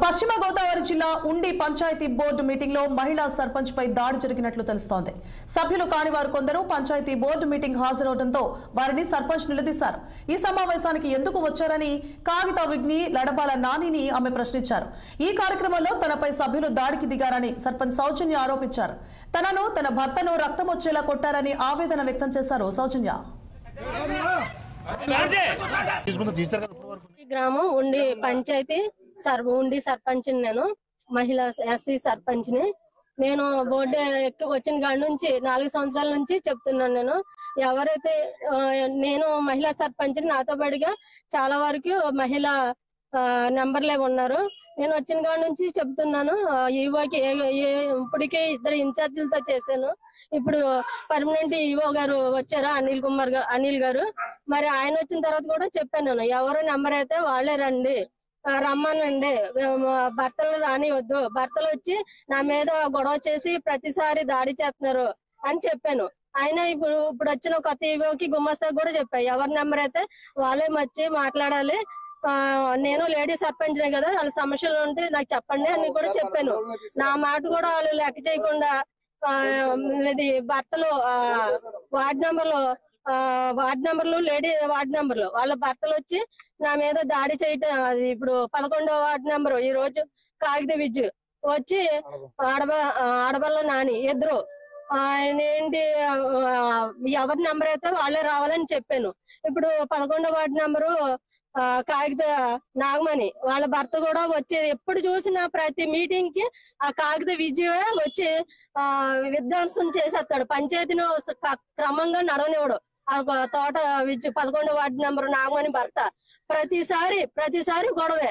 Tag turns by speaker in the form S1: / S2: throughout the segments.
S1: పశ్చిమ గోదావరి జిల్లా ఉండి పంచాయతీ బోర్డు మీటింగ్ లో మహిళా సర్పంచ్ పై దాడి జరిగినట్లు తెలుస్తోంది. సభ్యులు కాని వారు కొందరు పంచాయతీ బోర్డు మీటింగ్ హాజరవడంతో వారిని సర్పంచ్ నిలదీశారు. ఈ సమావేశానికి ఎందుకు వచ్చారని కాగిత విఘ్ని లడబాల నానిని ఆమె ప్రశ్నించారు. ఈ కార్యక్రమంలో తనపై సభ్యులు దాడికి దిగారని సర్పంచ్ సౌజన్య ఆరోపించారు. తన భర్తను రక్తం వచ్చేలా కొట్టారని ఆవేదన వ్యక్తం చేశారు సౌజన్య.
S2: గ్రామం ఉండి పంచాయతీ ఉండి సర్పంచ్ నేను మహిళా ఎస్సీ సర్పంచ్ ని. నేను బోర్డు వచ్చిన కాడి నుంచి 4 సంవత్సరాల నుంచి చెప్తున్నాను. నేను ఎవరైతే నేను మహిళా సర్పంచ్ నాతో పాటుగా చాలా వరకు మహిళా నెంబర్లే ఉన్నారు. నేను వచ్చిన కాడి నుంచి చెప్తున్నాను. ఈవోకి ఇప్పటికే 2 ఇన్ఛార్జీలతో చేశాను. ఇప్పుడు పర్మనెంట్ ఈవో గారు వచ్చారు, అనిల్ గారు. మరి ఆయన వచ్చిన తర్వాత కూడా చెప్పాను, నేను ఎవరు నెంబర్ అయితే వాళ్ళే రండి, రమ్మనండి, భర్తలు రానివద్దు, భర్తలు వచ్చి నా మీద గొడవ చేసి ప్రతిసారి దాడి చేస్తున్నారు అని చెప్పాను. ఆయన ఇప్పుడు వచ్చిన కొత్త ఈవోకి గుమస్తా కూడా చెప్పాను, ఎవరి నెంబర్ అయితే వాళ్ళే వచ్చి మాట్లాడాలి, నేను లేడీ సర్పంచ్ నే కదా, వాళ్ళ సమస్యలు ఉంటే నాకు చెప్పండి అని కూడా చెప్పాను. నా మాట కూడా వాళ్ళు లెక్క చేయకుండా ఇది భర్తలు వార్డ్ నెంబర్లు లేడీ వార్డ్ నెంబర్లు వాళ్ళ భర్తలు వచ్చి నా మీద దాడి చేయటం. ఇప్పుడు 11వ వార్డ్ నెంబరు ఈ రోజు కాగిత విద్యు వచ్చి ఆడబల్ల నాని ఇద్దరు ఆయన ఏంటి ఎవరి నెంబర్ అయితే వాళ్ళే రావాలని చెప్పాను. ఇప్పుడు 11వ వార్డు నెంబరు కాగిత నాగమణి వాళ్ళ భర్త కూడా వచ్చి ఎప్పుడు చూసినా ప్రతి మీటింగ్ కి ఆ కాగిత విజయ వచ్చి విధ్వంసం చేసేస్తాడు. పంచాయతీని క్రమంగా నడవనివ్వడు. ఆ తోట విద్యు 11వ వార్డు నెంబరు నాగమణి భర్త ప్రతిసారి గొడవే,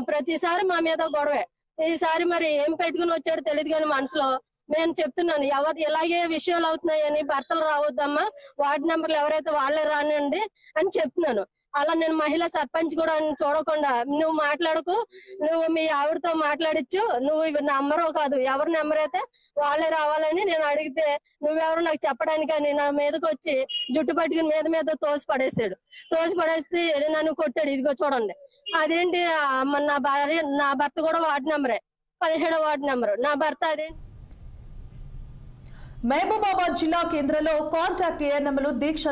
S2: ప్రతిసారి మా మీద గొడవే. ఈసారి మరి ఏం పెట్టుకుని వచ్చాడో తెలియదు కానీ మనసులో నేను చెప్తున్నాను, ఎవరు ఇలాగే విషయాలు అవుతున్నాయని భర్తలు రావద్దమ్మా, వార్డు నెంబర్లు ఎవరైతే వాళ్ళే రానండి అని చెప్తున్నాను. అలా నేను మహిళా సర్పంచ్ కూడా చూడకుండా నువ్వు మాట్లాడుకు, నువ్వు మీ ఆవిడతో మాట్లాడచ్చు, నువ్వు నెంబరు కాదు ఎవరి నెంబర్ అయితే వాళ్ళే రావాలని నేను అడిగితే నువ్వెవరు నాకు చెప్పడానికని నా మీదకి వచ్చి జుట్టు పట్టుకుని మీద తోసి పడేస్తే నన్ను కొట్టాడు. ఇదిగో చూడండి, అదేంటి నా భర్త కూడా వార్డు నెంబరే, 17వ వార్డు నెంబరు నా భర్త. అదేంటి
S1: మహబూబాబాద్ జిల్లా కేంద్రంలో కాంటాక్ట్ ఏఎన్ఎంలు దీక్ష